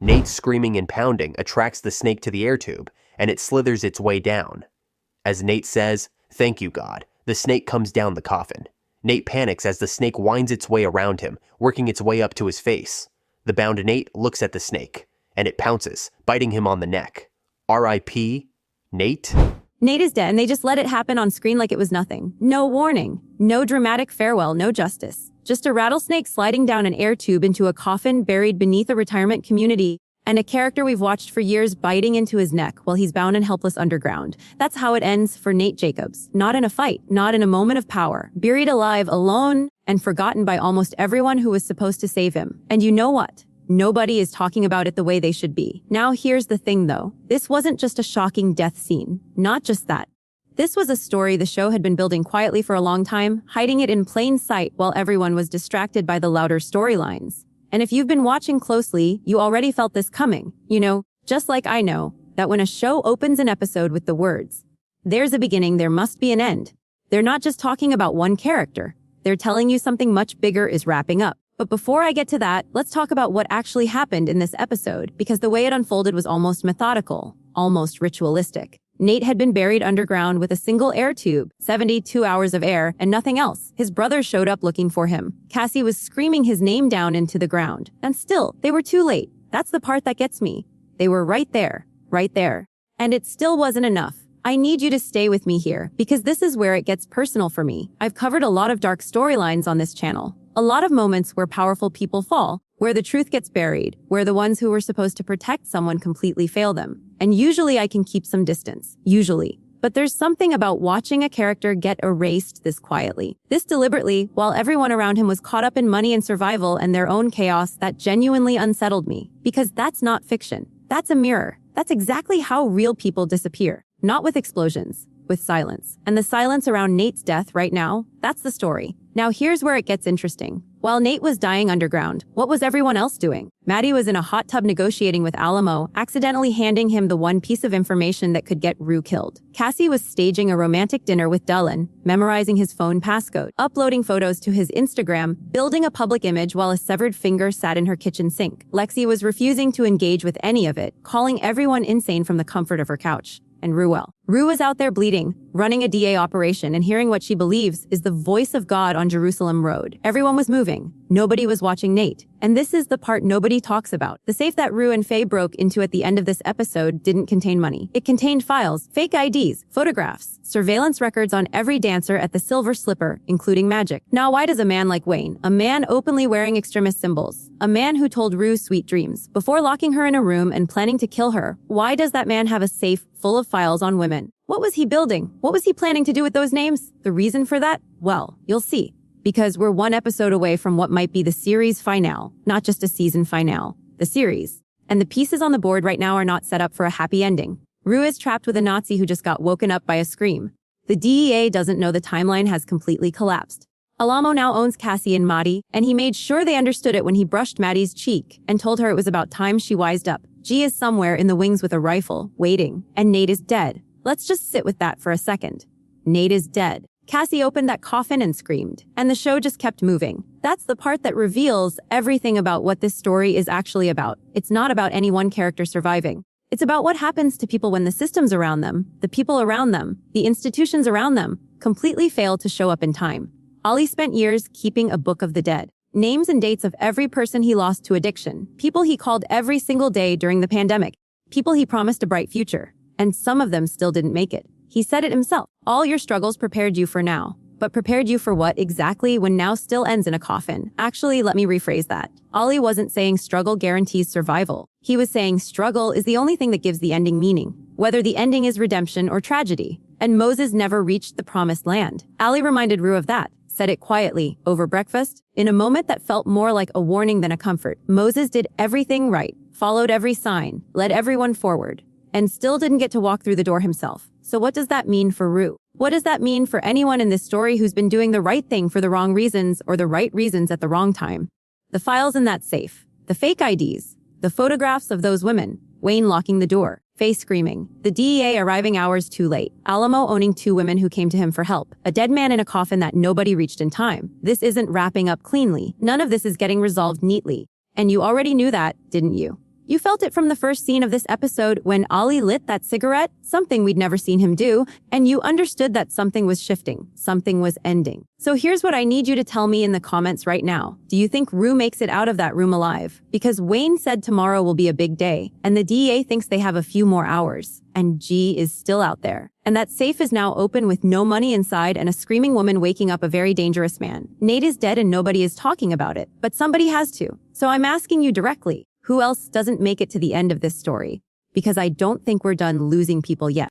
Nate's screaming and pounding attracts the snake to the air tube, and it slithers its way down. As Nate says, "Thank you, God," the snake comes down the coffin. Nate panics as the snake winds its way around him, working its way up to his face. The bound Nate looks at the snake, and it pounces, biting him on the neck. R.I.P. Nate? Nate is dead, and they just let it happen on screen like it was nothing. No warning. No dramatic farewell, no justice. Just a rattlesnake sliding down an air tube into a coffin buried beneath a retirement community, and a character we've watched for years biting into his neck while he's bound and helpless underground. That's how it ends for Nate Jacobs. Not in a fight, not in a moment of power. Buried alive, alone, and forgotten by almost everyone who was supposed to save him. And you know what? Nobody is talking about it the way they should be. Now here's the thing though. This wasn't just a shocking death scene. Not just that. This was a story the show had been building quietly for a long time, hiding it in plain sight while everyone was distracted by the louder storylines. And if you've been watching closely, you already felt this coming. You know, just like I know, that when a show opens an episode with the words, "There's a beginning, there must be an end," they're not just talking about one character. They're telling you something much bigger is wrapping up. But before I get to that, let's talk about what actually happened in this episode, because the way it unfolded was almost methodical, almost ritualistic. Nate had been buried underground with a single air tube, 72 hours of air, and nothing else. His brothers showed up looking for him. Cassie was screaming his name down into the ground. And still, they were too late. That's the part that gets me. They were right there. Right there. And it still wasn't enough. I need you to stay with me here, because this is where it gets personal for me. I've covered a lot of dark storylines on this channel. A lot of moments where powerful people fall, where the truth gets buried, where the ones who were supposed to protect someone completely fail them. And usually I can keep some distance. Usually. But there's something about watching a character get erased this quietly, this deliberately, while everyone around him was caught up in money and survival and their own chaos, that genuinely unsettled me. Because that's not fiction. That's a mirror. That's exactly how real people disappear. Not with explosions, with silence. And the silence around Nate's death right now, that's the story. Now here's where it gets interesting. While Nate was dying underground, what was everyone else doing? Maddie was in a hot tub negotiating with Alamo, accidentally handing him the one piece of information that could get Rue killed. Cassie was staging a romantic dinner with Dylan, memorizing his phone passcode, uploading photos to his Instagram, building a public image while a severed finger sat in her kitchen sink. Lexi was refusing to engage with any of it, calling everyone insane from the comfort of her couch. And Rue was out there bleeding, running a DA operation, and hearing what she believes is the voice of God on Jerusalem Road. Everyone was moving. Nobody was watching Nate. And this is the part nobody talks about. The safe that Rue and Faye broke into at the end of this episode didn't contain money. It contained files, fake IDs, photographs, surveillance records on every dancer at the Silver Slipper, including Magic. Now, why does a man like Wayne, a man openly wearing extremist symbols, a man who told Rue sweet dreams, before locking her in a room and planning to kill her, why does that man have a safe full of files on women? What was he building? What was he planning to do with those names? The reason for that? Well, you'll see. Because we're one episode away from what might be the series finale, not just a season finale, the series. And the pieces on the board right now are not set up for a happy ending. Rue is trapped with a Nazi who just got woken up by a scream. The DEA doesn't know the timeline has completely collapsed. Alamo now owns Cassie and Maddie, and he made sure they understood it when he brushed Maddie's cheek and told her it was about time she wised up. G is somewhere in the wings with a rifle, waiting, and Nate is dead. Let's just sit with that for a second. Nate is dead. Cassie opened that coffin and screamed, and the show just kept moving. That's the part that reveals everything about what this story is actually about. It's not about any one character surviving. It's about what happens to people when the systems around them, the people around them, the institutions around them, completely fail to show up in time. Ollie spent years keeping a book of the dead. Names and dates of every person he lost to addiction, people he called every single day during the pandemic, people he promised a bright future, and some of them still didn't make it. He said it himself. All your struggles prepared you for now. But prepared you for what exactly when now still ends in a coffin? Actually, let me rephrase that. Ollie wasn't saying struggle guarantees survival. He was saying struggle is the only thing that gives the ending meaning, whether the ending is redemption or tragedy. And Moses never reached the promised land. Ollie reminded Rue of that, said it quietly, over breakfast, in a moment that felt more like a warning than a comfort. Moses did everything right, followed every sign, led everyone forward, and still didn't get to walk through the door himself. So what does that mean for Rue? What does that mean for anyone in this story who's been doing the right thing for the wrong reasons or the right reasons at the wrong time? The files in that safe, the fake IDs, the photographs of those women, Wayne locking the door, Faye screaming, the DEA arriving hours too late, Alamo owning 2 women who came to him for help, a dead man in a coffin that nobody reached in time. This isn't wrapping up cleanly. None of this is getting resolved neatly. And you already knew that, didn't you? You felt it from the first scene of this episode when Ollie lit that cigarette, something we'd never seen him do, and you understood that something was shifting, something was ending. So here's what I need you to tell me in the comments right now. Do you think Rue makes it out of that room alive? Because Wayne said tomorrow will be a big day, and the DEA thinks they have a few more hours, and G is still out there. And that safe is now open with no money inside and a screaming woman waking up a very dangerous man. Nate is dead and nobody is talking about it, but somebody has to. So I'm asking you directly, who else doesn't make it to the end of this story? Because I don't think we're done losing people yet.